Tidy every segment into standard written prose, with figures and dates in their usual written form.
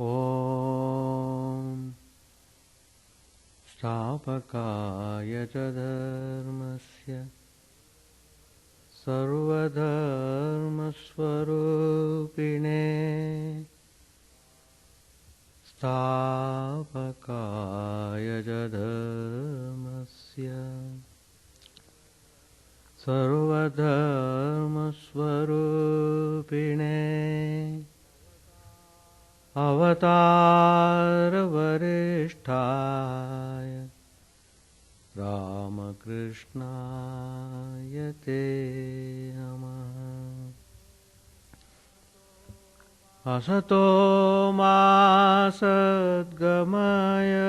Om Stapakaya ca dharmasya sarvadharmasvarupine Stapakaya ca dharmasya sarvadharmasvarupine Avatar Varishtaya Ramakrishna Te Namaha Asato Ma Sadgamaya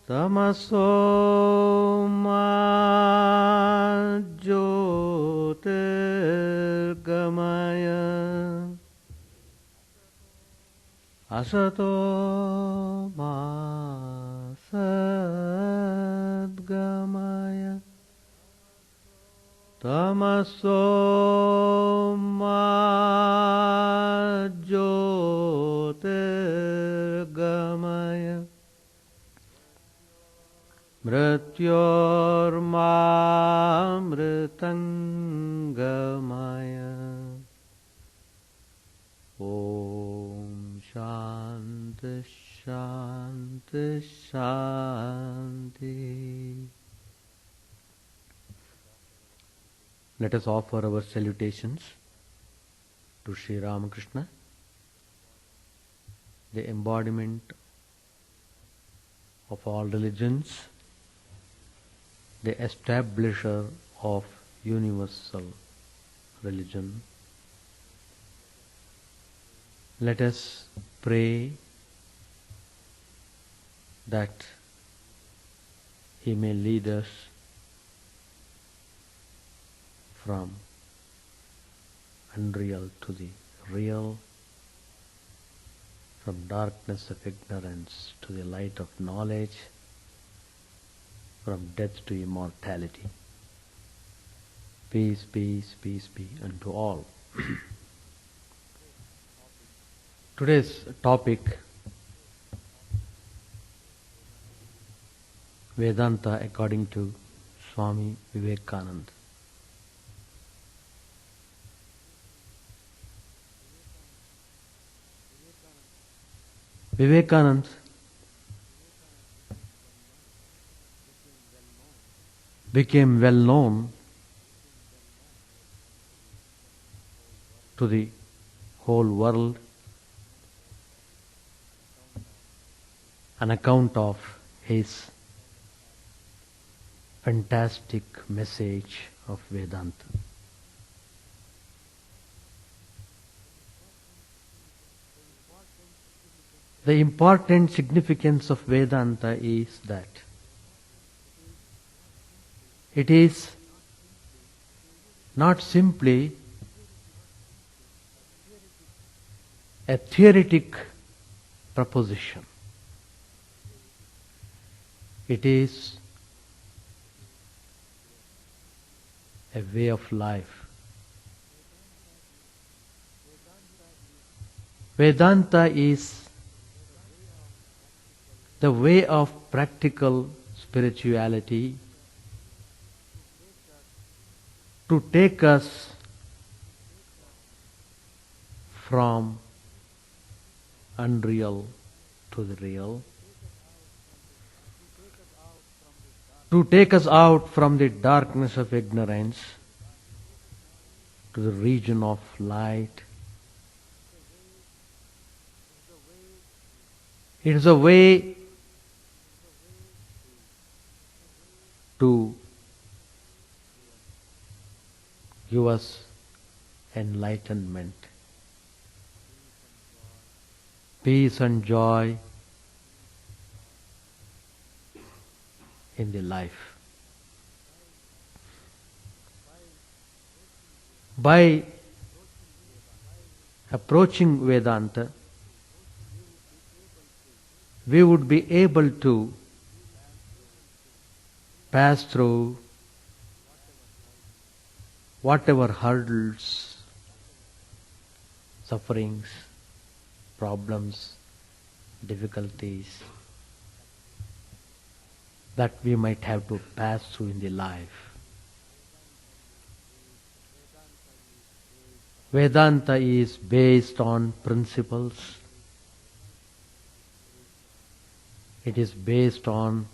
Tamaso Ma Jyotirgamaya Asato Ma Sadgamaya Tamaso Ma Jyotirgamaya Mrityorma Mritangamaya Om Shanti Shanti Shanti. Let us offer our salutations to Sri Ramakrishna, the embodiment of all religions, the establisher of universal religion. Let us pray that He may lead us from unreal to the real, from darkness of ignorance to the light of knowledge, from death to immortality. Peace, peace, peace be unto all. Today's topic, Vedanta according to Swami Vivekananda. Vivekananda became well known to the whole world on account of his fantastic message of Vedanta. The important significance of Vedanta is that it is not simply a theoretic proposition. It is a way of life. Vedanta is the way of practical spirituality to take us from unreal to the real, to take us out from the darkness of ignorance to the region of light. It is a way to give us enlightenment, peace and joy in the life. By approaching Vedanta, we would be able to pass through whatever hurdles, sufferings, problems, difficulties that we might have to pass through in the life. Vedanta is based on principles. It is based on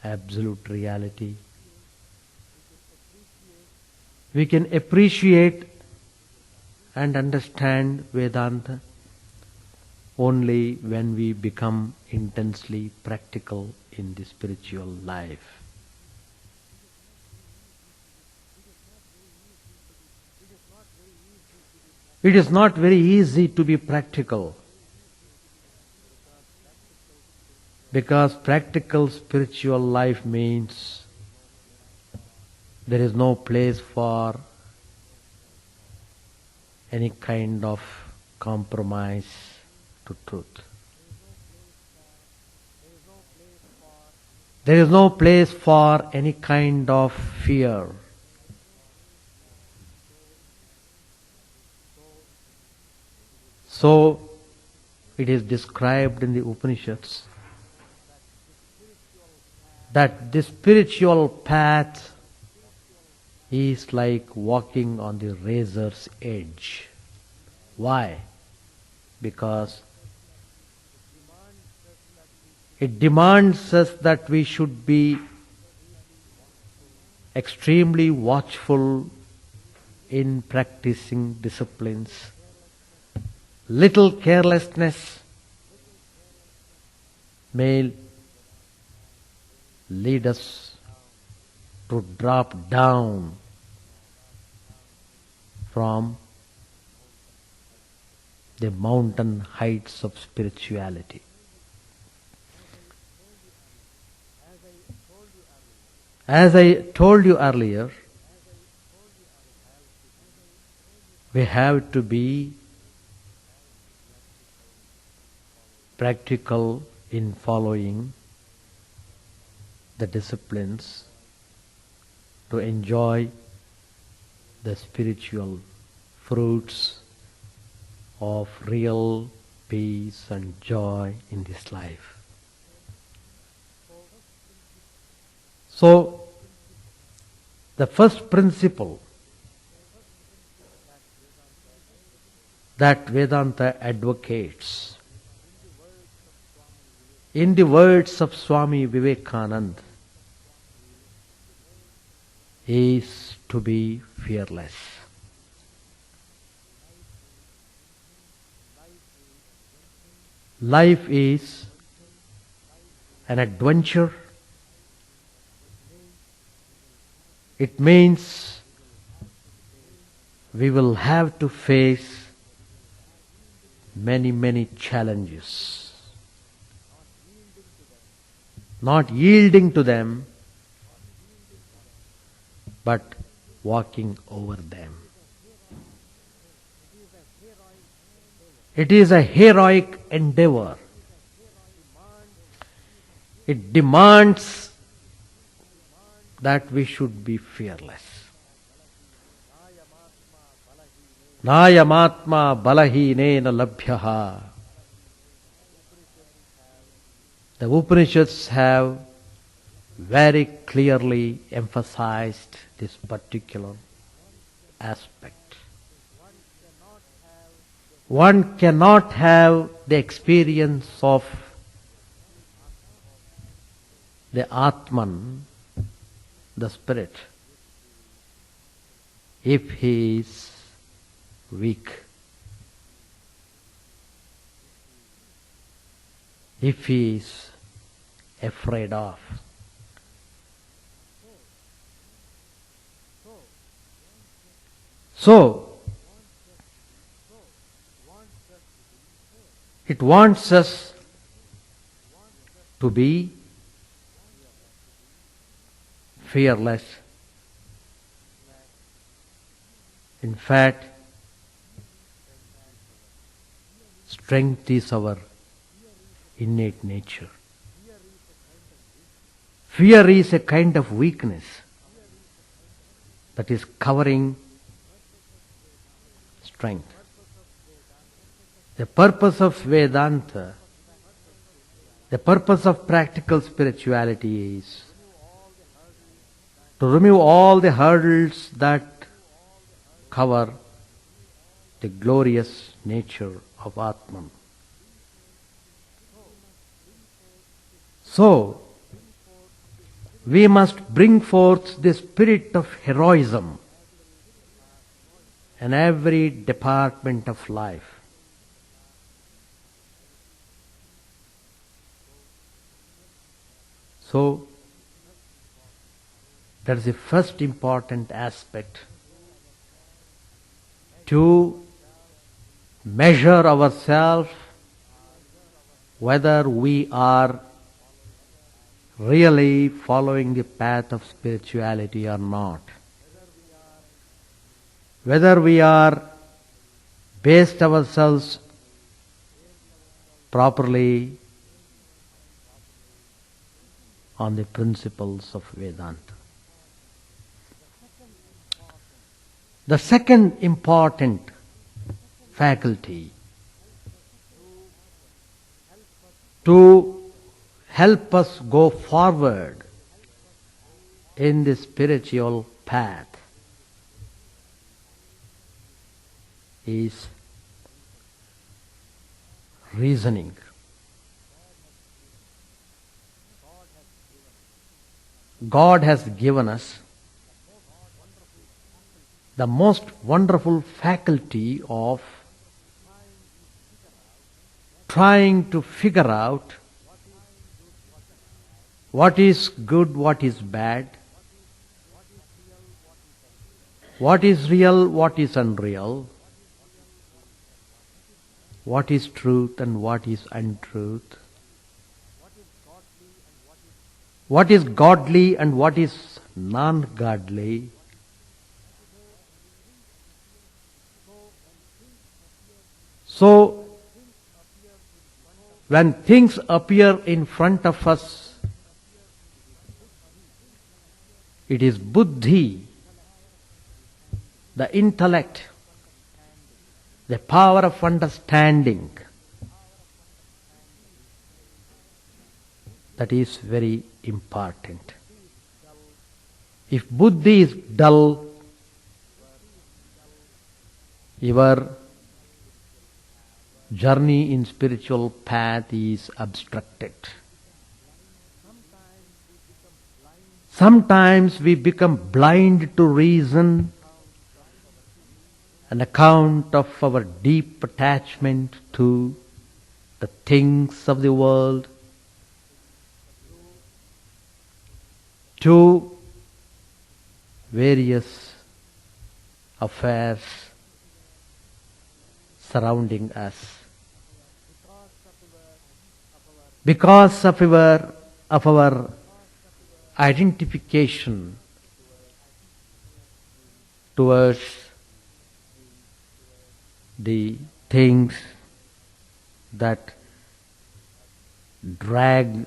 absolute reality. We can appreciate and understand Vedanta only when we become intensely practical in the spiritual life. It is not very easy to be practical, because practical spiritual life means there is no place for any kind of compromise to truth. There is no place for any kind of fear. So it is described in the Upanishads that the spiritual path is like walking on the razor's edge. Why? Because it demands us that we should be extremely watchful in practicing disciplines. Little carelessness may lead us to drop down from the mountain heights of spirituality. As I told you earlier, we have to be practical in following the disciplines to enjoy the spiritual fruits of real peace and joy in this life. So, the first principle that Vedanta advocates, in the words of Swami Vivekananda, is to be fearless. Life is an adventure. It means we will have to face many, many challenges. Not yielding to them, but walking over them. It is a heroic endeavor. It demands that we should be fearless. Nayamatma balahinena labhyaha. The Upanishads have very clearly emphasized this particular aspect. One cannot have the experience of the Atman, the spirit, if he is weak, if he is afraid of. So, it wants us to be fearless. In fact, strength is our innate nature. Fear is a kind of weakness that is covering strength. The purpose of Vedanta, the purpose of practical spirituality is to remove all the hurdles that cover the glorious nature of Atman. So, we must bring forth the spirit of heroism in every department of life. So, that is the first important aspect, to measure ourselves whether we are really following the path of spirituality or not. Whether we are based ourselves properly on the principles of Vedanta. The second important faculty to help us go forward in the spiritual path is reasoning. God has given us the most wonderful faculty of trying to figure out what is good, what is bad, what is real, what is unreal, what is truth and what is untruth, what is godly and what is non-godly. So, when things appear in front of us, it is buddhi, the intellect, the power of understanding, that is very important. If buddhi is dull, your journey in spiritual path is obstructed. Sometimes we become blind to reason on account of our deep attachment to the things of the world, to various affairs surrounding us. Because of our identification towards the things that drag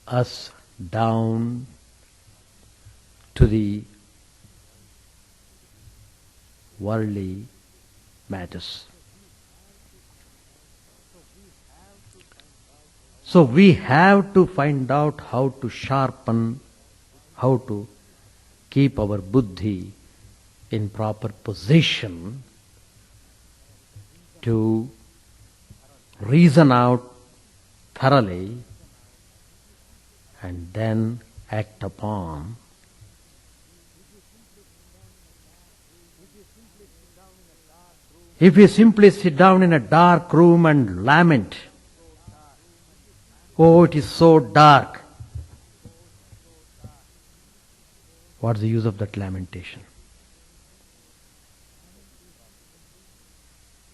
us down to the worldly matters. So we have to find out how to sharpen, how to keep our buddhi in proper position to reason out thoroughly and then act upon. If we simply sit down in a dark room and lament, "Oh, it is so dark," what's the use of that lamentation?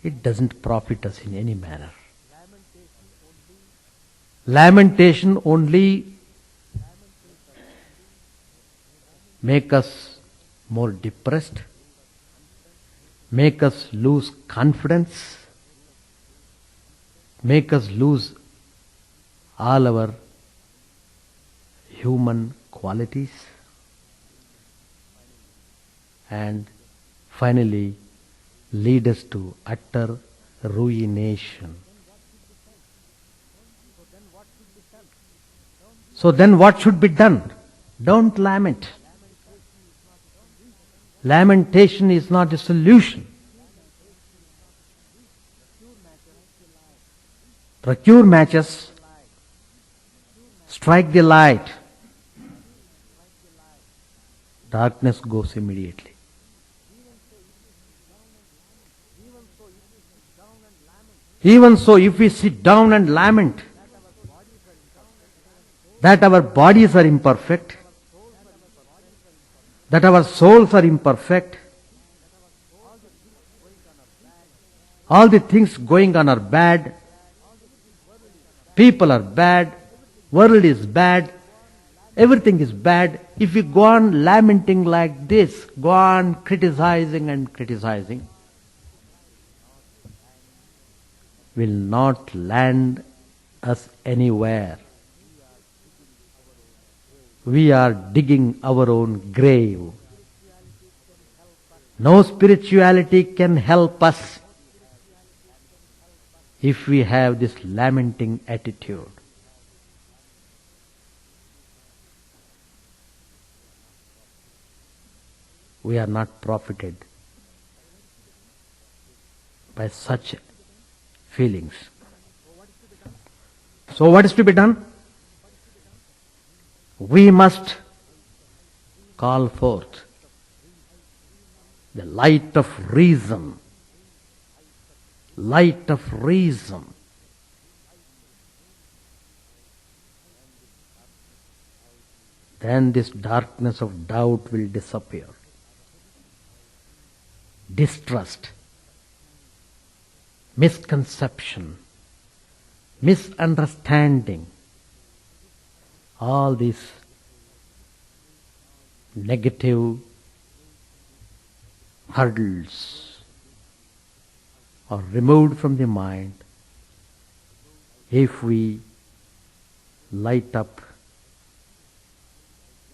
It doesn't profit us in any manner. Lamentation only make us more depressed, make us lose confidence, make us lose all our human qualities, and finally lead us to utter ruination. So then what should be done? Don't lament. Lamentation is not a solution. Procure matches, strike the light. Darkness goes immediately. Even so, if we sit down and lament that our bodies are imperfect, that our souls are imperfect, all the things going on are bad, people are bad, world is bad, everything is bad. If we go on lamenting like this, go on criticizing and criticizing, will not land us anywhere. We are digging our own grave. No spirituality can help us if we have this lamenting attitude. We are not profited by such feelings. So what is to be done? We must call forth the light of reason. Light of reason. Then this darkness of doubt will disappear. Distrust, misconception, misunderstanding, all these negative hurdles are removed from the mind if we light up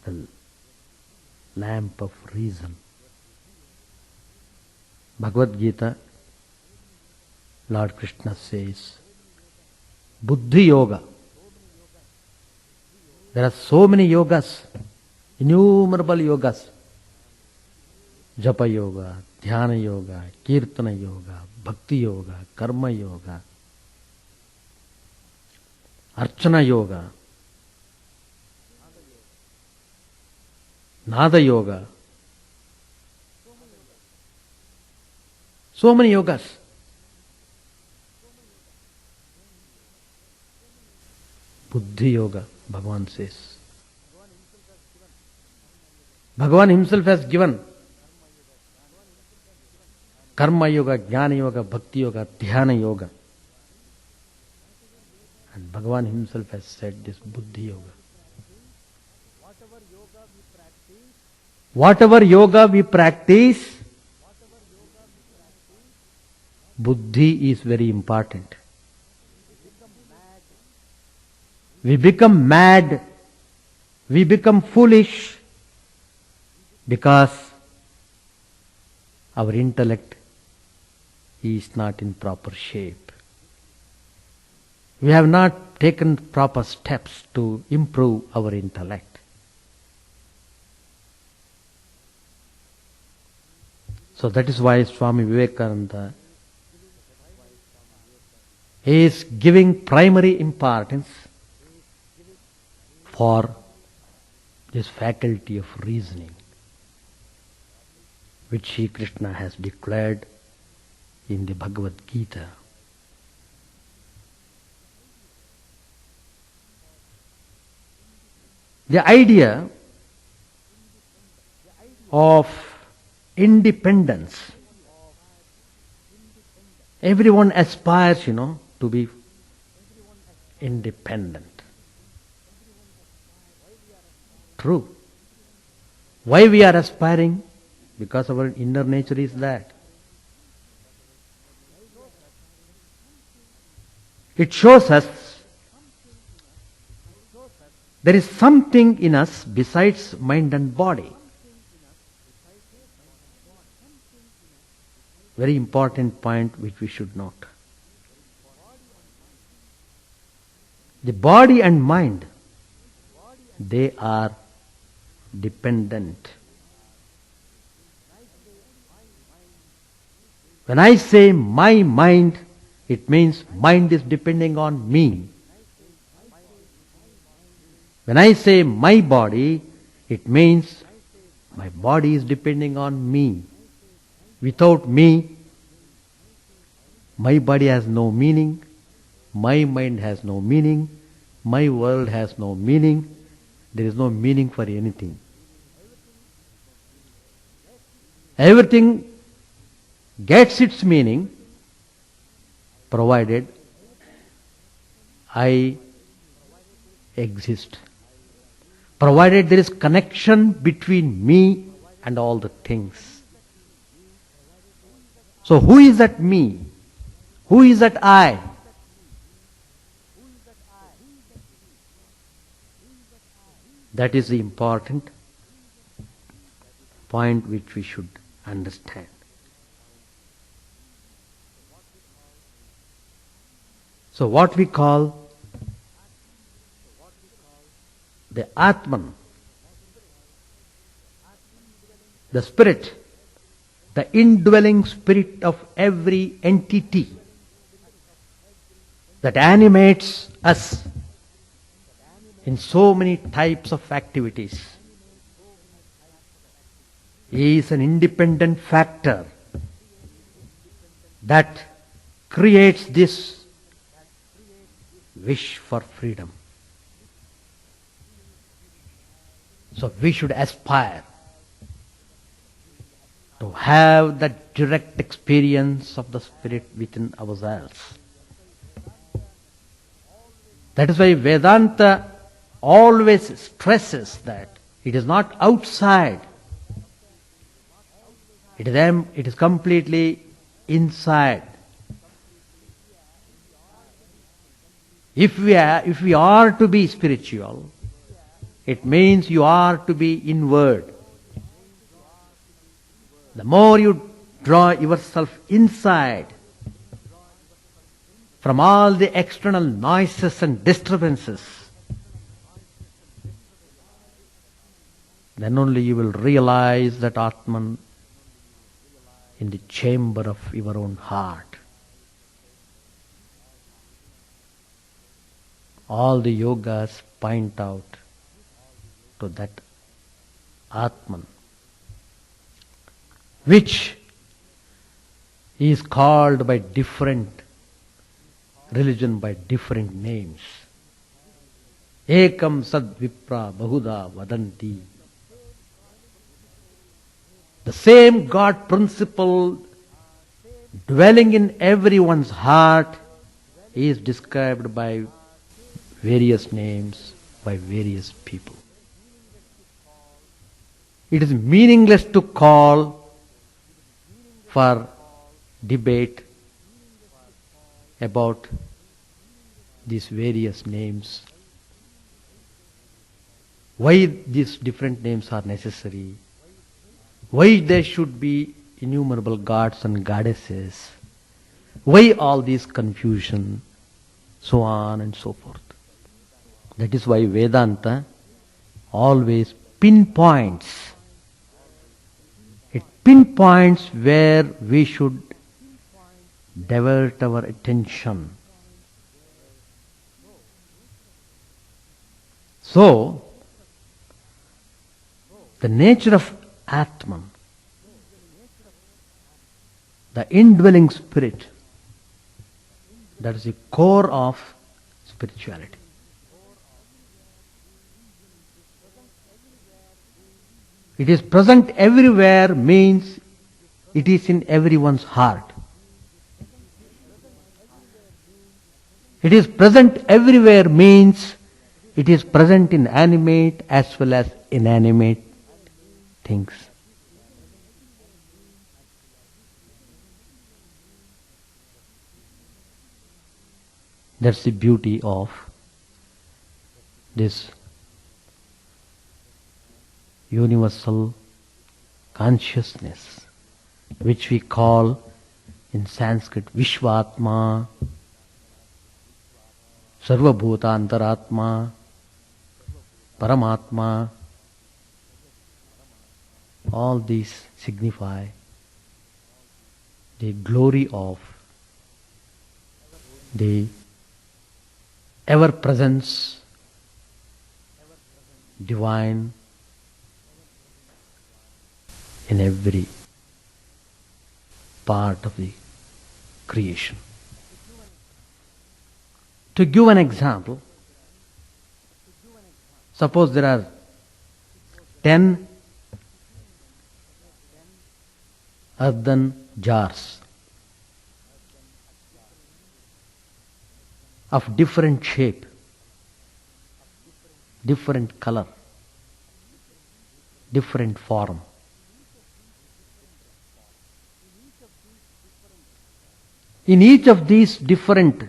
the lamp of reason. Bhagavad Gita, Lord Krishna says, Buddhi Yoga. There are so many yogas, innumerable yogas. Japa Yoga, Dhyana Yoga, Kirtana Yoga, Bhakti Yoga, Karma Yoga, Archana Yoga, Nada Yoga. So many yogas. Buddhi Yoga, Bhagavan says. Bhagavan himself has given Karma Yoga, Jnana Yoga, Bhakti Yoga, Dhyana Yoga. And Bhagavan himself has said this Buddhi Yoga. Whatever yoga we practice, Buddhi is very important. We become mad, we become foolish because our intellect is not in proper shape. We have not taken proper steps to improve our intellect. So that is why Swami Vivekananda is giving primary importance for this faculty of reasoning, which Sri Krishna has declared in the Bhagavad Gita. The idea of independence. Everyone aspires, to be independent. True. Why we are aspiring? Because our inner nature is that. It shows us there is something in us besides mind and body. Very important point which we should note. The body and mind, they are dependent. When I say my mind, it means mind is depending on me. When I say my body, it means my body is depending on me. Without me, my body has no meaning, my mind has no meaning, my world has no meaning, there is no meaning for anything. Everything gets its meaning provided I exist. Provided there is connection between me and all the things. So who is that me? Who is that I? That is the important point which we should understand. So what we call the Atman, the spirit, the indwelling spirit of every entity that animates us in so many types of activities, is an independent factor that creates this wish for freedom. So we should aspire to have that direct experience of the Spirit within ourselves. That is why Vedanta always stresses that it is not outside. It is completely inside. If we are to be spiritual, it means you are to be inward. The more you draw yourself inside from all the external noises and disturbances, then only you will realize that Atman in the chamber of your own heart. All the yogas point out to that Atman, which is called by different religion by different names. Ekam sad vipra bahuda vadanti. The same God principle dwelling in everyone's heart is described by various names by various people. It is meaningless to call for debate about these various names. Why these different names are necessary? Why there should be innumerable gods and goddesses? Why all this confusion? So on and so forth. That is why Vedanta always pinpoints. It pinpoints where we should divert our attention. So, the nature of Atman, the indwelling spirit, that is the core of spirituality. It is present everywhere means it is in everyone's heart. It is present everywhere means it is present in animate as well as inanimate things. That's the beauty of this universal consciousness, which we call in Sanskrit Vishvatma, Sarvabhuta Antaratma, Paramatma, all these signify the glory of the ever-presence, divine in every part of the creation. To give an example, suppose there are 10 earthen jars of different shape, different color, different form. In each of these different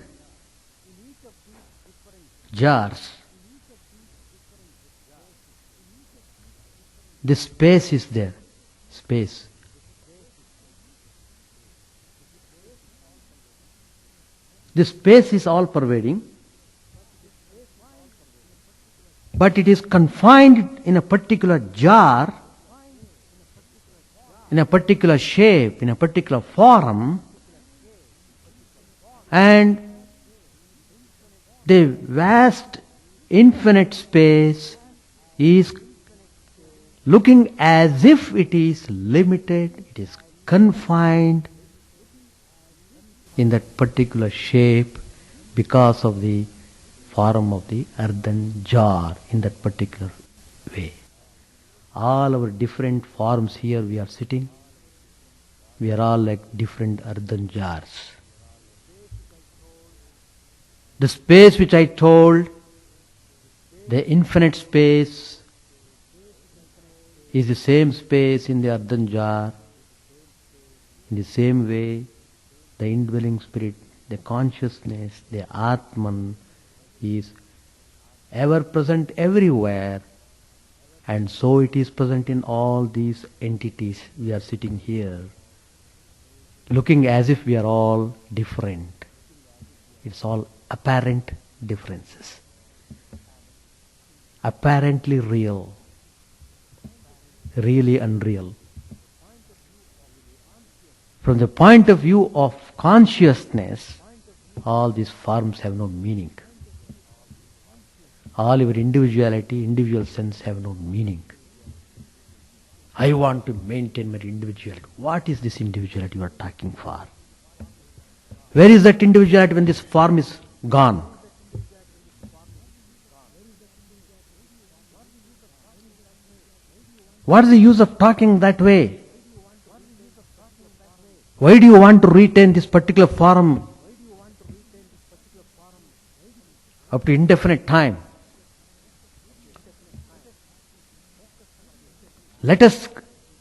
jars, the space is there. Space. The space is all pervading, but it is confined in a particular jar, in a particular shape, in a particular form, and the vast infinite space is looking as if it is limited, it is confined in that particular shape because of the form of the earthen jar in that particular way. All our different forms here we are sitting, we are all like different earthen jars. The space which I told, the infinite space, is the same space in the earthen jar. In the same way, the indwelling spirit, the consciousness, the Atman is ever present everywhere, and so it is present in all these entities. We are sitting here, looking as if we are all different. It's all apparent differences. Apparently real, really unreal. From the point of view of consciousness, all these forms have no meaning. All your individuality, individual sense have no meaning. I want to maintain my individuality. What is this individuality you are talking for? Where is that individuality when this form is gone? What is the use of talking that way? Why do you want to retain this particular form up to indefinite time? Let us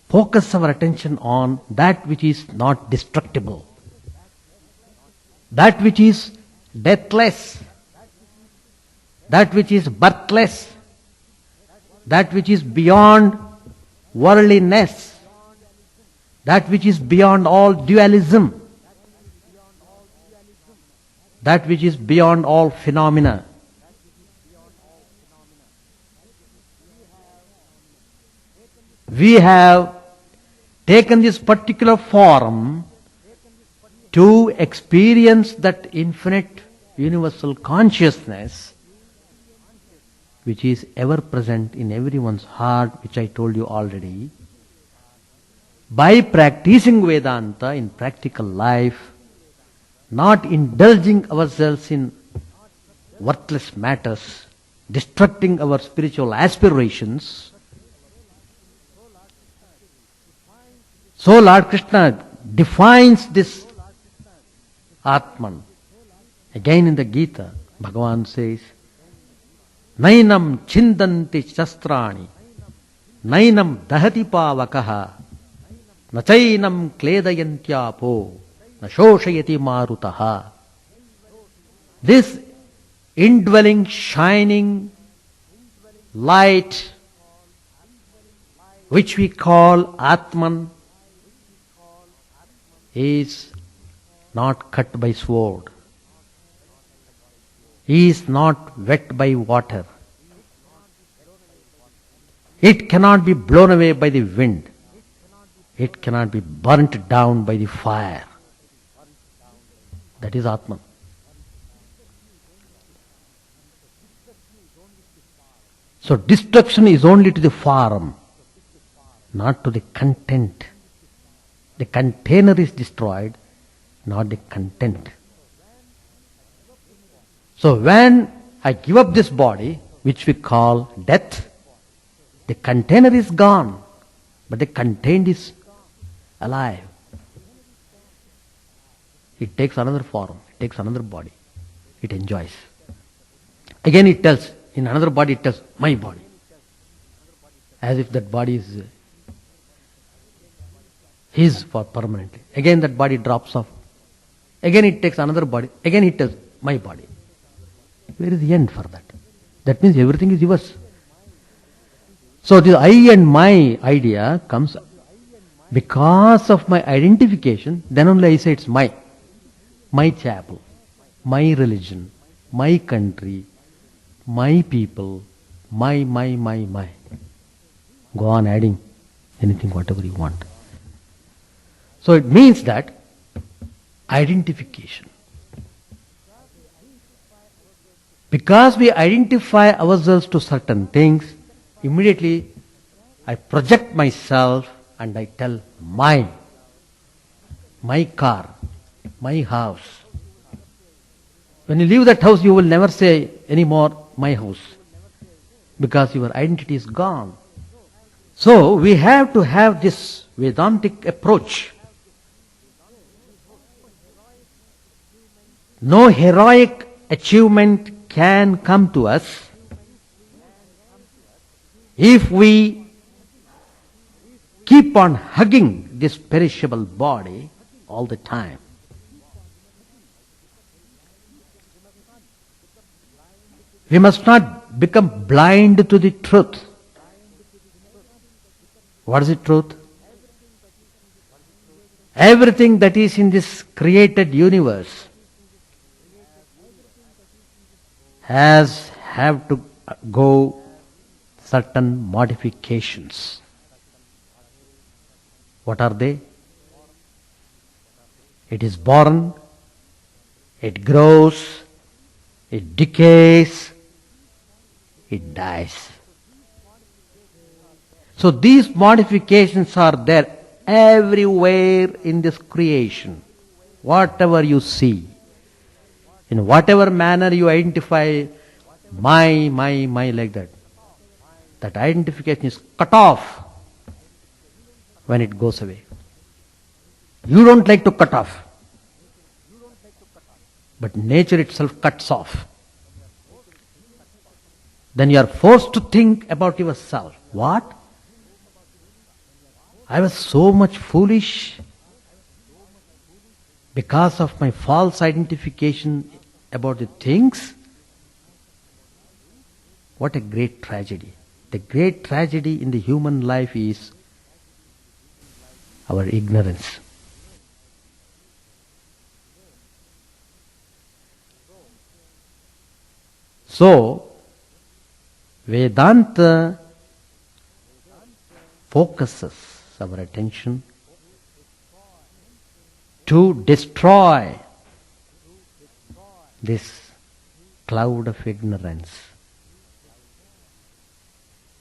focus our attention on that which is not destructible, that which is deathless, that which is birthless, that which is beyond worldliness, that which is beyond all dualism, that which is beyond all phenomena. We have taken this particular form to experience that infinite universal consciousness which is ever present in everyone's heart, which I told you already. By practicing Vedanta in practical life, not indulging ourselves in worthless matters, destructing our spiritual aspirations, so Lord Krishna defines this Atman. Again in the Gita, Bhagavan says, Nainam chindanti shastrani, Nainam dahati pavakaha, Nachainam kledayantyapo, Nashoshayati marutaha. This indwelling, shining light, which we call Atman, is not cut by sword. is not wet by water. It cannot be blown away by the wind. It cannot be burnt down by the fire. That is Atman. So destruction is only to the form, not to the content. The container is destroyed, not the content. So when I give up this body, which we call death, the container is gone, but the content is alive. It takes another form, it takes another body, it enjoys. Again it tells, in another body it tells, my body. As if that body is his for permanently. Again that body drops off. Again it takes another body. Again it tells, my body. Where is the end for that? That means everything is yours. So the I and my idea comes because of my identification, then only I say it's my. My chapel, my religion, my country, my people, my. Go on adding anything, whatever you want. So it means that identification. Because we identify ourselves to certain things, immediately I project myself and I tell mine, my car, my house. When you leave that house, you will never say anymore my house, because your identity is gone. So we have to have this Vedantic approach. No heroic achievement can come to us if we keep on hugging this perishable body all the time. We must not become blind to the truth. What is the truth? Everything that is in this created universe have to go certain modifications. What are they? It is born, it grows, it decays, it dies. So these modifications are there everywhere in this creation. Whatever you see, in whatever manner you identify my like that, that identification is cut off when it goes away. You don't like to cut off, but nature itself cuts off. Then you are forced to think about yourself. What? I was so much foolish because of my false identification about the things. What a great tragedy. The great tragedy in the human life is our ignorance. So, Vedanta focuses our attention to destroy this cloud of ignorance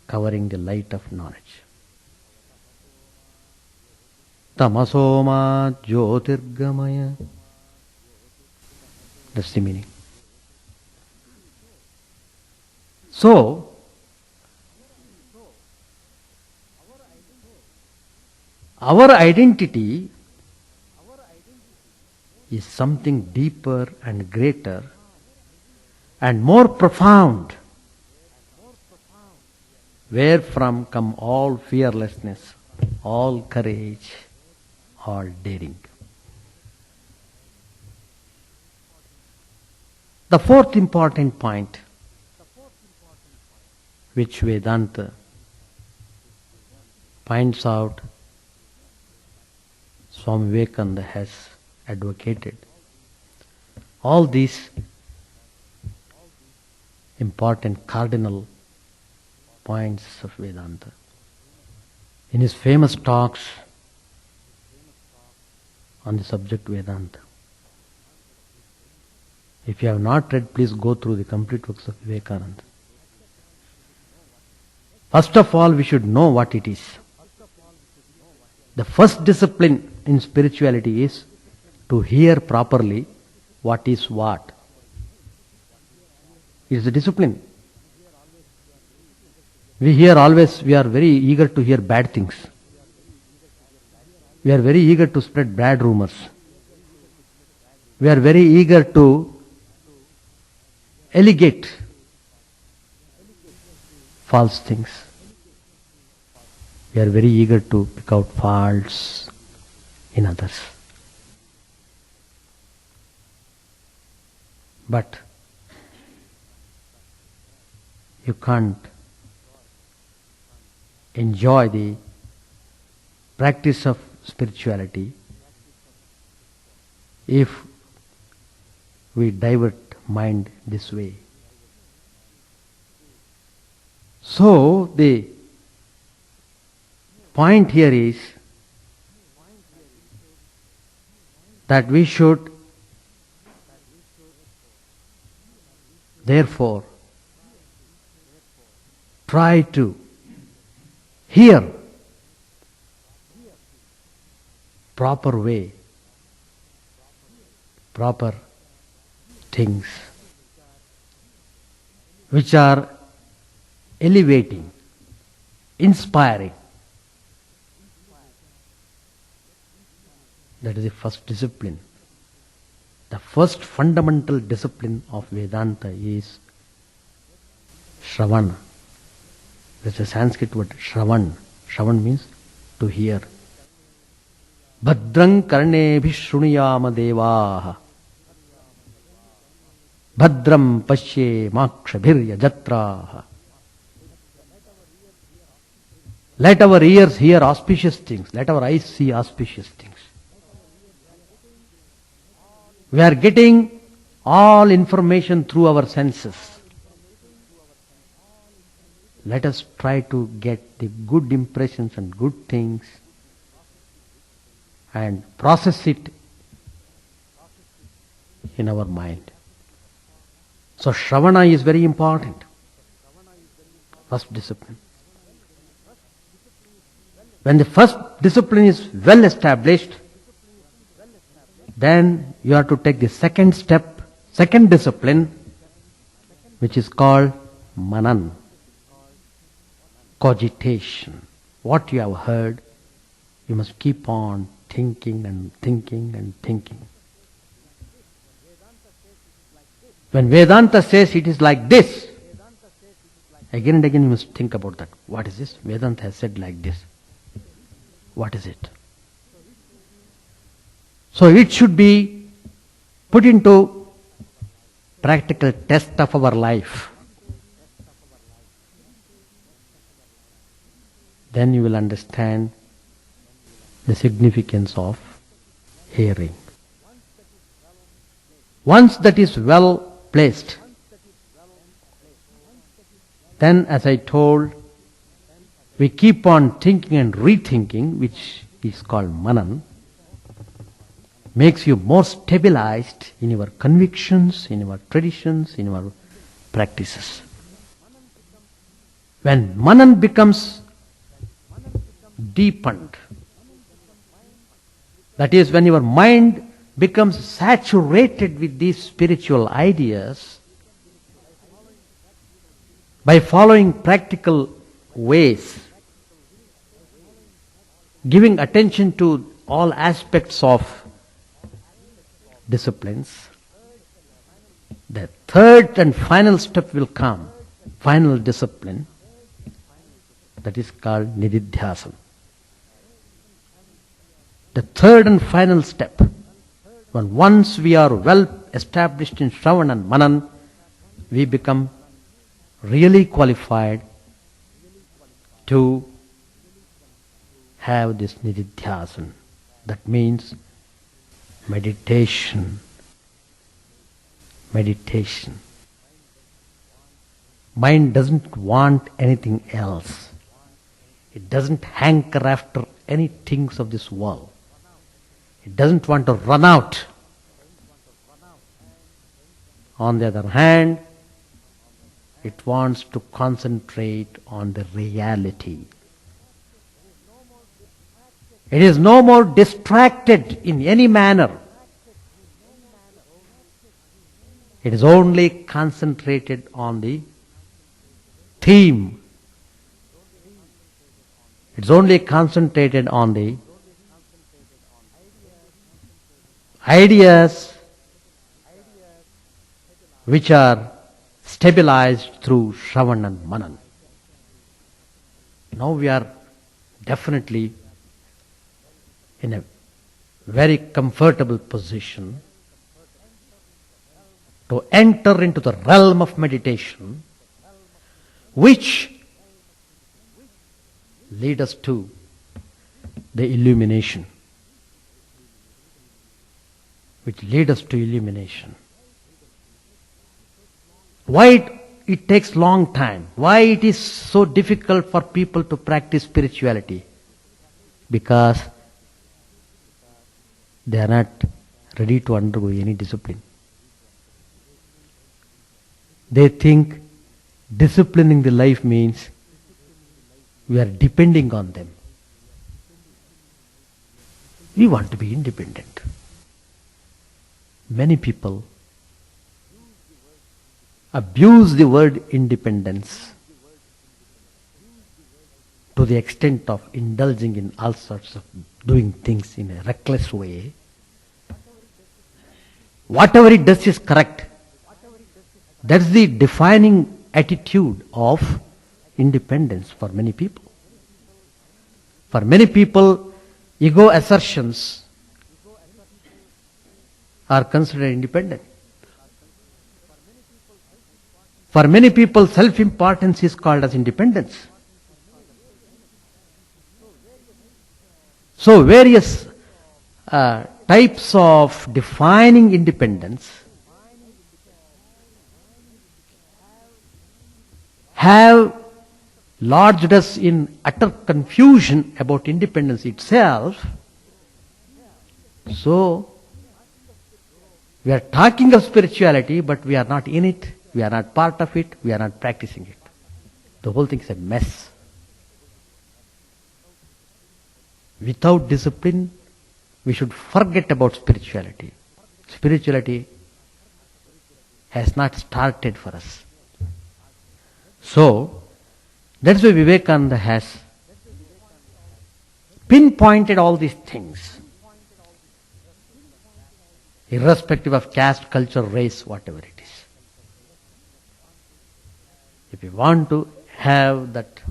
covering the light of knowledge. Tamasoma jyotirgamaya. That's the meaning. So, our identity is something deeper and greater and more profound, wherefrom come all fearlessness, all courage, all daring. The fourth important point which Vedanta finds out Swami Vivekananda has advocated. All these important cardinal points of Vedanta. In his famous talks on the subject Vedanta. If you have not read, please go through the complete works of Vivekananda. First of all, we should know what it is. The first discipline in spirituality is to hear properly what is what. It is a discipline. We are very eager to hear bad things. We are very eager to spread bad rumors. We are very eager to allegate false things. We are very eager to pick out faults in others. But you can't enjoy the practice of spirituality if we divert mind this way. So the point here is that we should therefore try to hear proper way, proper things which are elevating, inspiring. That is the first discipline. The first fundamental discipline of Vedanta is Shravana. That's a Sanskrit word, Shravan. Shravan means to hear. Bhadrang karnebhi shrunuyama devaha. Bhadram pasye makshabhirya jatraha. Let our ears hear auspicious things. Let our eyes see auspicious things. We are getting all information through our senses. Let us try to get the good impressions and good things and process it in our mind. So Shravana is very important. First discipline. When the first discipline is well established, then you have to take the second step, second discipline, which is called Manan, cogitation. What you have heard, you must keep on thinking and thinking and thinking. When Vedanta says it is like this, again and again you must think about that. What is this? Vedanta has said like this. What is it? So it should be put into practical test of our life. Then you will understand the significance of hearing. Once that is well placed, then as I told, we keep on thinking and rethinking, which is called Manan, makes you more stabilized in your convictions, in your traditions, in your practices. When Manan becomes deepened, that is, when your mind becomes saturated with these spiritual ideas, by following practical ways, giving attention to all aspects of disciplines, the third and final step will come, final discipline, that is called nididhyasana. The third and final step, when once we are well established in Shravan and Manan, we become really qualified to have this nididhyasana. That means meditation. Meditation. Mind doesn't want anything else. It doesn't hanker after any things of this world. It doesn't want to run out. On the other hand, it wants to concentrate on the reality. It is no more distracted in any manner. It is only concentrated on the theme. It's only concentrated on the ideas which are stabilized through Shravan and Manan. Now we are definitely in a very comfortable position to enter into the realm of meditation, which lead us to the illumination. Which lead us to illumination. Why it takes long time? Why it is so difficult for people to practice spirituality? Because they are not ready to undergo any discipline. They think disciplining the life means we are depending on them. We want to be independent. Many people abuse the word independence to the extent of indulging in all sorts of doing things in a reckless way. Whatever it does is correct. That's the defining attitude of independence for many people. For many people, ego assertions are considered independent. For many people, self-importance is called as independence. So various types of defining independence have lodged us in utter confusion about independence itself. So, we are talking of spirituality, but we are not in it, we are not part of it, we are not practicing it. The whole thing is a mess. Without discipline, we should forget about spirituality. Spirituality has not started for us. So, that's why Vivekananda has pinpointed all these things, irrespective of caste, culture, race, whatever it is. If you want to have that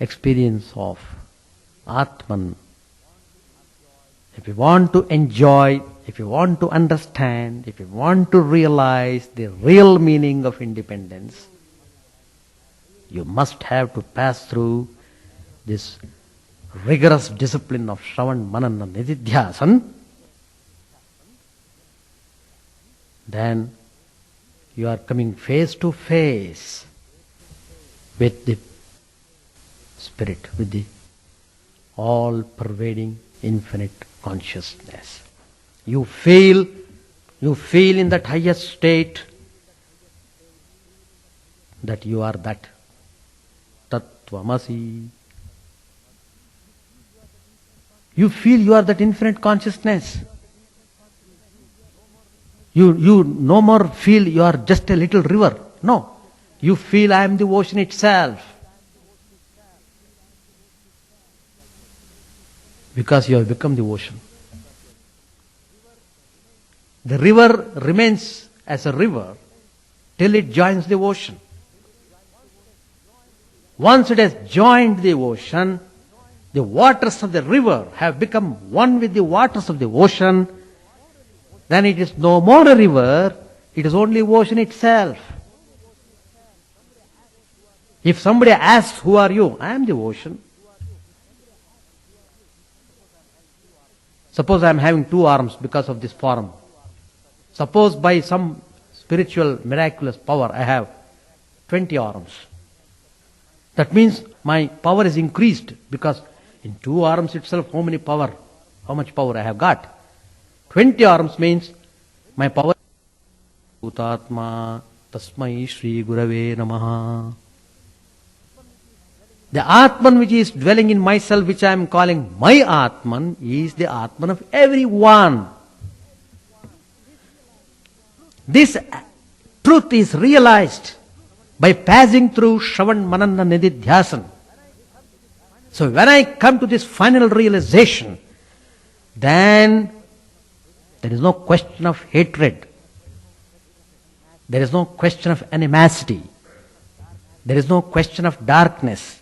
experience of Atman, if you want to enjoy, if you want to understand, if you want to realize the real meaning of independence, you must have to pass through this rigorous discipline of Shravan, Manan and Nididhyasan. Then you are coming face to face with the Spirit, with the all-pervading infinite consciousness. You feel in that highest state that you are that Tattvamasi. You feel you are that infinite consciousness. You no more feel you are just a little river. No. You feel I am the ocean itself. Because you have become the ocean. The river remains as a river till it joins the ocean. Once it has joined the ocean, the waters of the river have become one with the waters of the ocean. Then it is no more a river, it is only ocean itself. If somebody asks, who are you? I am the ocean. Suppose I am having two arms because of this form. Suppose by some spiritual miraculous power I have 20 arms. That means my power is increased, because in 2 arms itself, how much power I have got? 20 arms means my power. Bhutatma tasmai Shri Gurave Namaha. The Atman which is dwelling in myself, which I am calling my Atman, is the Atman of everyone. This truth is realized by passing through Shravan Manana Nididhyasan. So when I come to this final realization, then there is no question of hatred. There is no question of animosity. There is no question of darkness.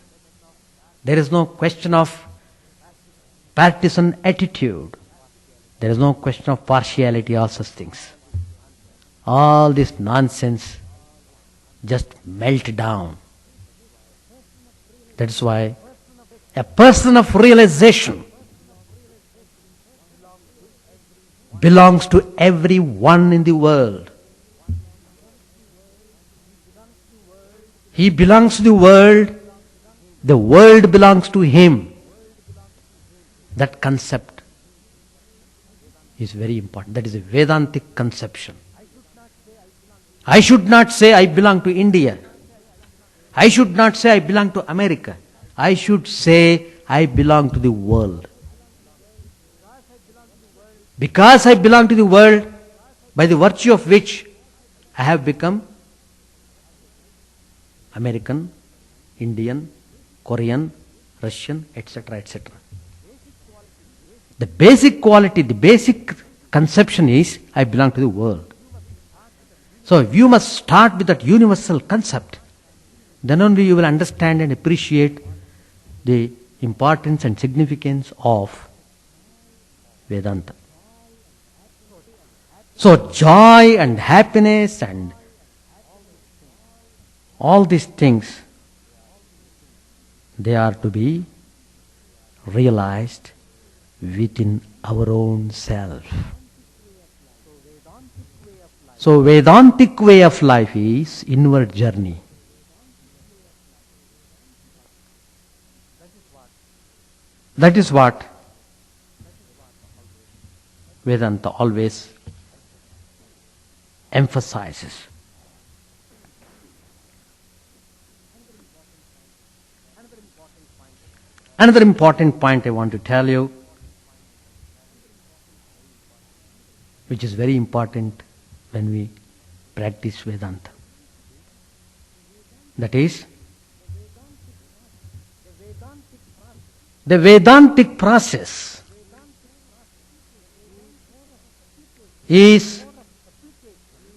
There is no question of partisan attitude. There is no question of partiality, all such things. All this nonsense just melt down. That is why a person of realization belongs to everyone in the world. He belongs to the world belongs to him. That concept is very important. That is a Vedantic conception. I should not say I belong to India. I should not say I belong to America. I should say I belong to the world. Because I belong to the world, by the virtue of which I have become American, Indian, Korean, Russian, etc., etc. The basic quality, the basic conception is I belong to the world. So you must start with that universal concept. Then only you will understand and appreciate the importance and significance of Vedanta. So joy and happiness and all these things, they are to be realized within our own self. So Vedantic way of life is inward journey. That is what Vedanta always emphasizes. Another important point I want to tell you, which is very important when we practice Vedanta. That is, the Vedantic process is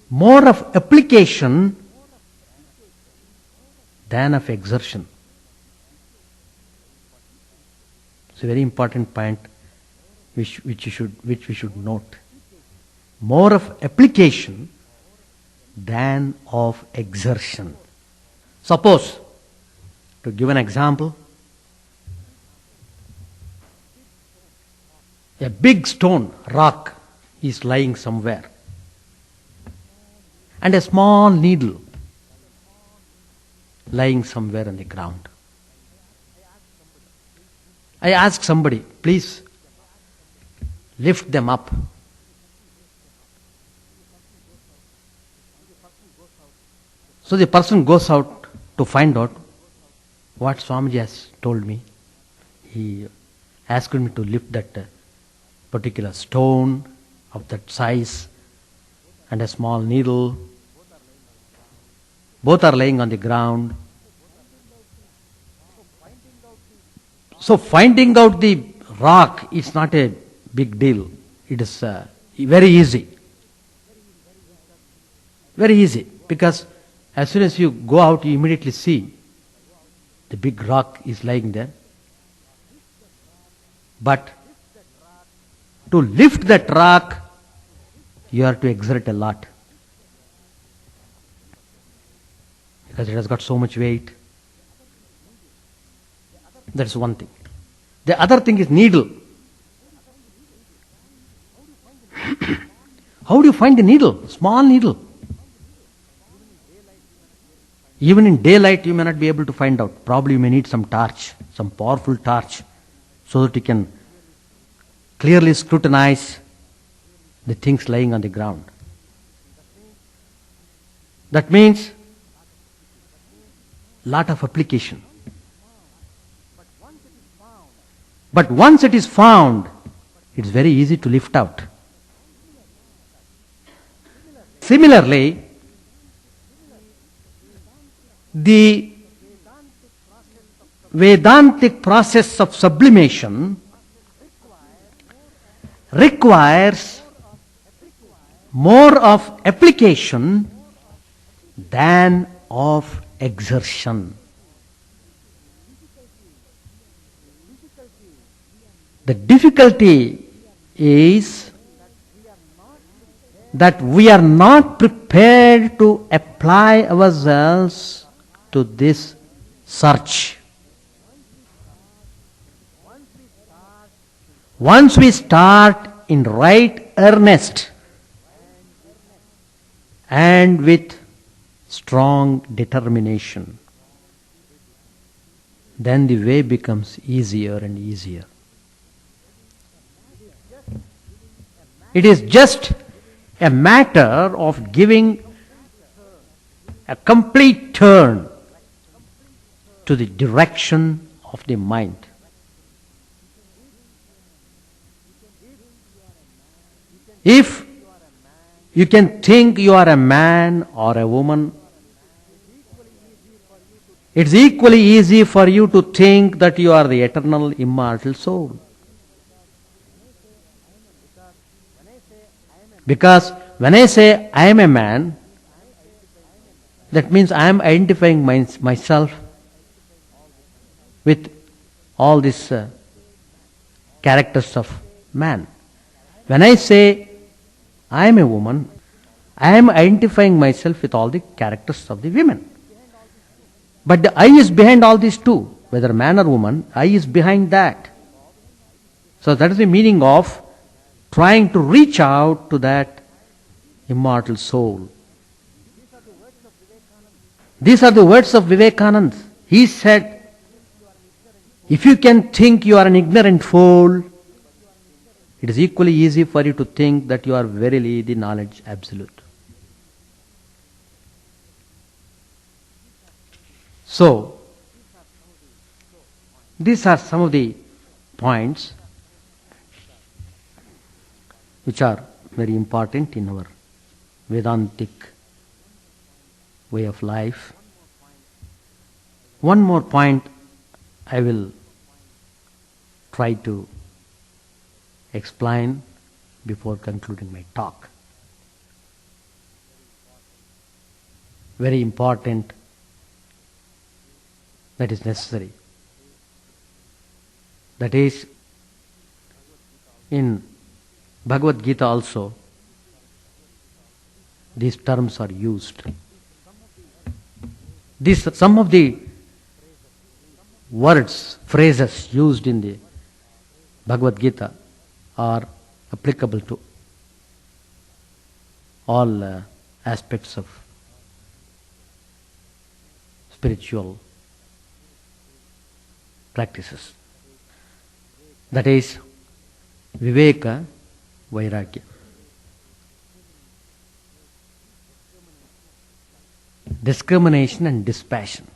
more of application than of exertion. It's a very important point which we should note. More of application than of exertion. Suppose, to give an example, a big stone, rock, is lying somewhere, and a small needle lying somewhere on the ground. I ask somebody, please lift them up. So the person goes out to find out what Swamiji has told me. He asked me to lift that particular stone of that size and a small needle. Both are laying on the ground. So finding out the rock is not a big deal. It is very easy. Very easy, because as soon as you go out, you immediately see the big rock is lying there. But to lift that rock, you have to exert a lot, because it has got so much weight. That's one thing. The other thing is needle. How do you find the needle? Small needle. Even in daylight you may not be able to find out. Probably you may need some torch, some powerful torch, so that you can clearly scrutinize the things lying on the ground. That means lot of application. But once it is found, it's very easy to lift out. Similarly, the Vedantic process of sublimation requires more of application than of exertion. The difficulty is that we are not prepared to apply ourselves to this search. Once we start in right earnest and with strong determination, then the way becomes easier and easier. It is just a matter of giving a complete turn to the direction of the mind. If you can think you are a man or a woman, it's equally easy for you to think that you are the eternal, immortal soul. Because when I say I am a man, that means I am identifying myself with all these characters of man. When I say I am a woman, I am identifying myself with all the characters of the women. But the I is behind all these too. Whether man or woman, I is behind that. So that is the meaning of trying to reach out to that immortal soul. These are the words of Vivekananda. He said, if you can think you are an ignorant fool, it is equally easy for you to think that you are verily the knowledge absolute. So, these are some of the points which are very important in our Vedantic way of life. One more point I will try to explain before concluding my talk. Very important, that is necessary. That is, in Bhagavad Gita also, these terms are used. Some of the words, phrases used in the Bhagavad Gita are applicable to all aspects of spiritual practices. That is Viveka, Vairagya. Discrimination and dispassion.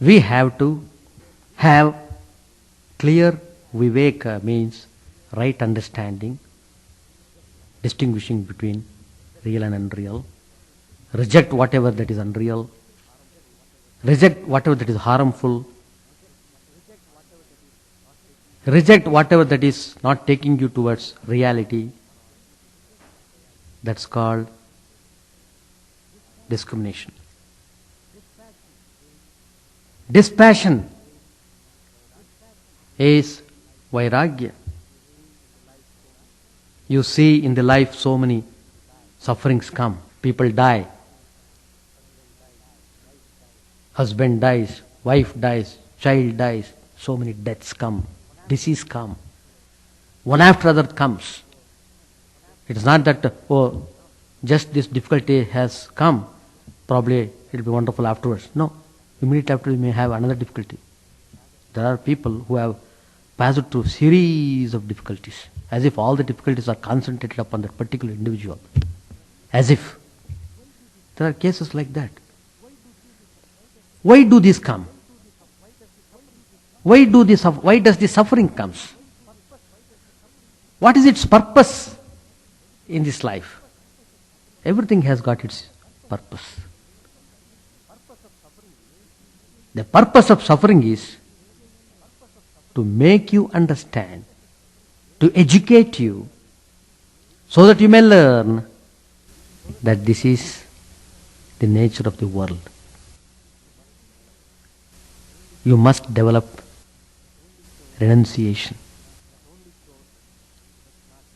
We have to have clear Viveka, means right understanding, distinguishing between real and unreal, reject whatever that is unreal, reject whatever that is harmful, reject whatever that is not taking you towards reality. That's called discrimination. Dispassion is Vairagya. You see in the life so many sufferings come. People die. Husband dies, wife dies, child dies. So many deaths come. Disease come. One after other comes. It is not that, just this difficulty has come, probably it will be wonderful afterwards. No, immediately after we may have another difficulty. There are people who have passed through series of difficulties, as if all the difficulties are concentrated upon that particular individual. As if. There are cases like that. Why do this come? Why does the suffering comes? What is its purpose in this life? Everything has got its purpose. The purpose of suffering is to make you understand, to educate you, so that you may learn that this is the nature of the world. You must develop renunciation.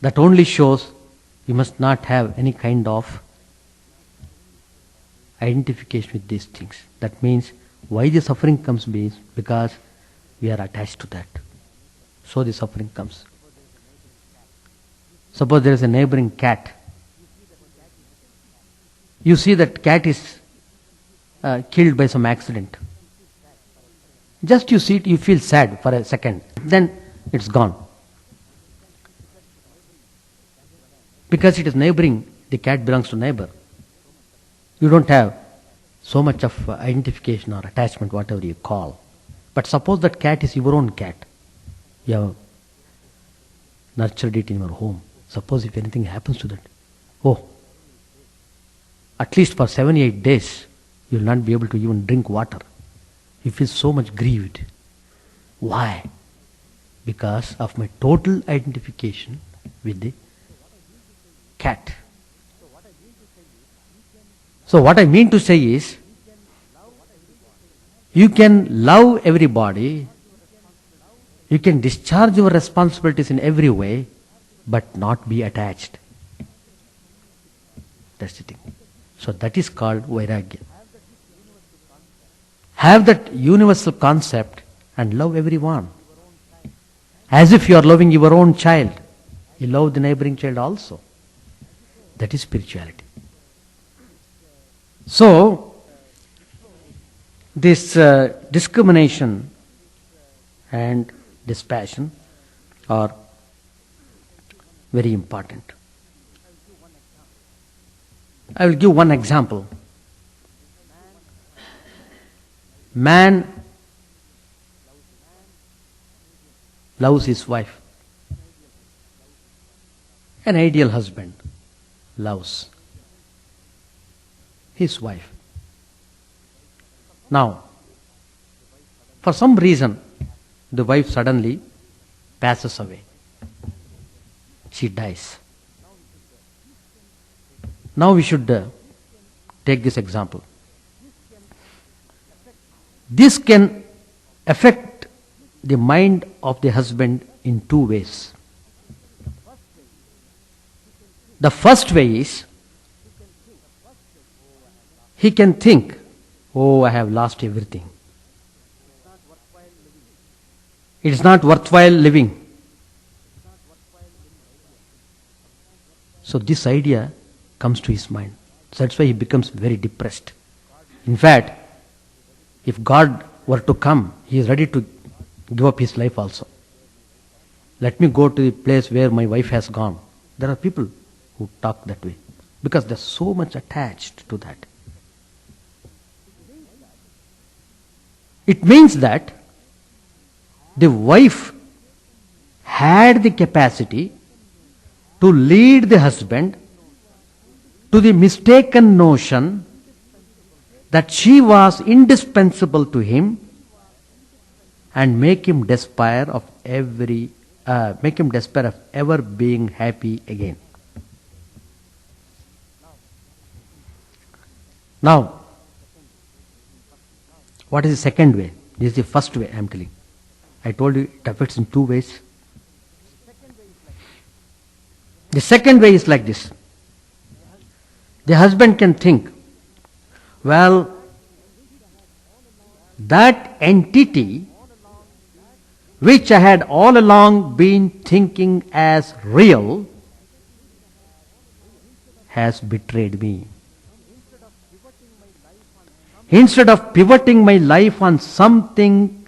That only shows you must not have any kind of identification with these things. That means why the suffering comes is because we are attached to that. So the suffering comes. Suppose there is a neighboring cat. You see that cat is killed by some accident. Just you see it, you feel sad for a second. Then it's gone. Because it is neighboring, the cat belongs to neighbor. You don't have so much of identification or attachment, whatever you call. But suppose that cat is your own cat. You have nurtured it in your home. Suppose if anything happens to that, at least for 7-8 days, you will not be able to even drink water. You feel so much grieved. Why? Because of my total identification with the cat. So what I mean to say is, you can love everybody, you can discharge your responsibilities in every way, but not be attached. That's the thing. So that is called vairagya. Have that universal concept and love everyone. As if you are loving your own child. You love the neighboring child also. That is spirituality. So, this discrimination and dispassion are very important. I will give one example. Man loves his wife. An ideal husband loves his wife. Now, for some reason, the wife suddenly passes away. She dies. Now we should take this example. This can affect the mind of the husband in two ways. The first way is, he can think, I have lost everything. It is not worthwhile living. So this idea comes to his mind. So that's why he becomes very depressed. In fact, if God were to come, he is ready to give up his life also. Let me go to the place where my wife has gone. There are people who talk that way because they are so much attached to that. It means that the wife had the capacity to lead the husband to the mistaken notion that she was indispensable to him and make him despair of ever being happy again. Now, what is the second way? This is the first way I am telling. I told you it affects in two ways. The second way is like this. The husband can think, well, that entity which I had all along been thinking as real has betrayed me. Instead of pivoting my life on something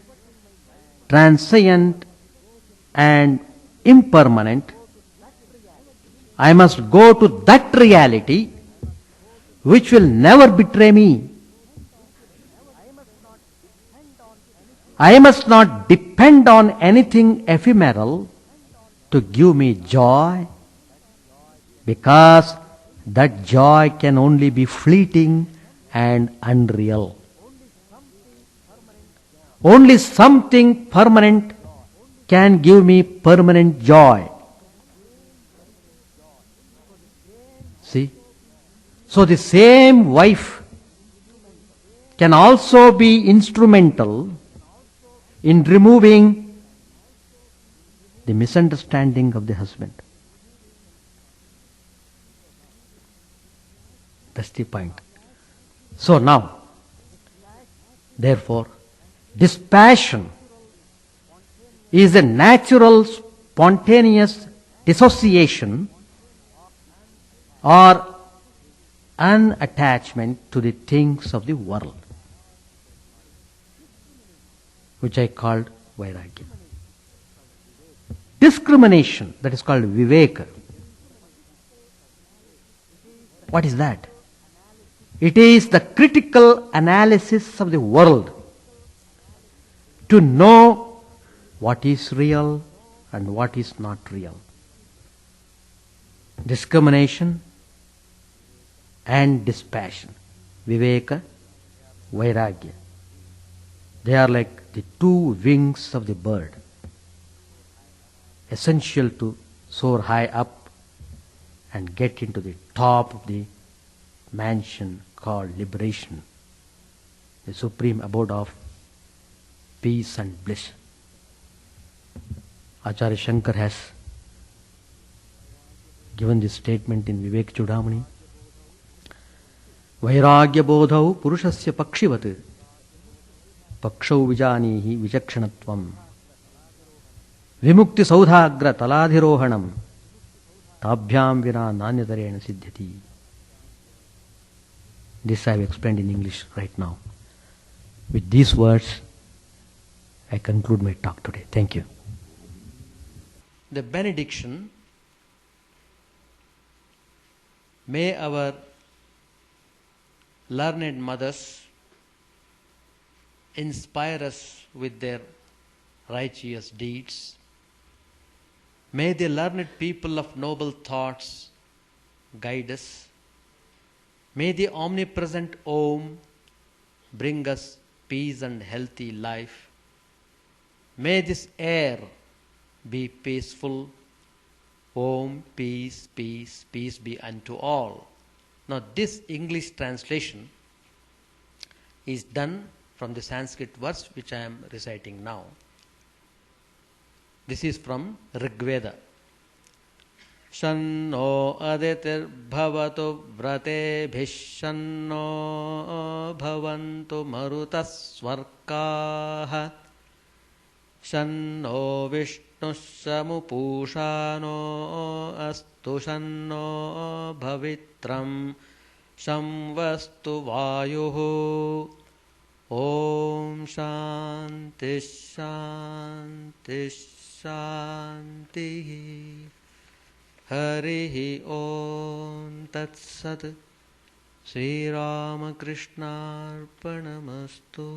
transient and impermanent, I must go to that reality which will never betray me. I must not depend on anything ephemeral to give me joy, because that joy can only be fleeting and unreal. Only something permanent can give me permanent joy. See? So the same wife can also be instrumental in removing the misunderstanding of the husband. That's the point. So now, therefore, dispassion is a natural, spontaneous dissociation or unattachment to the things of the world, which I called Vairagya. Discrimination, that is called Viveka. What is that? It is the critical analysis of the world to know what is real and what is not real. Discrimination and dispassion. Viveka, Vairagya. They are like the two wings of the bird, essential to soar high up and get into the top of the mansion called liberation, the supreme abode of peace and bliss. Acharya Shankar has given this statement in Vivek Chudamani. Vairagya bodhau purushasya pakshivat pakshau vijanihi vichakshanatvam vimukti saudhagra taladhirohanam tabhyam vina nanyatarena siddhati. This I have explained in English right now. With these words, I conclude my talk today. Thank you. The benediction. May our learned mothers inspire us with their righteous deeds. May the learned people of noble thoughts guide us. May the omnipresent Om bring us peace and healthy life. May this air be peaceful. Om, peace, peace, peace be unto all. Now this English translation is done from the Sanskrit verse which I am reciting now. This is from Rigveda. Shanno aditir bhavato vrate bhishanno bhavantu marutas svarkaha shanno vishnusamupushano astu shanno bhavitram samvastu vayuhu. Om Shanti Shanti Shanti. Harihi Om Tat Sat. Sri Ramakrishna Arpanamastu.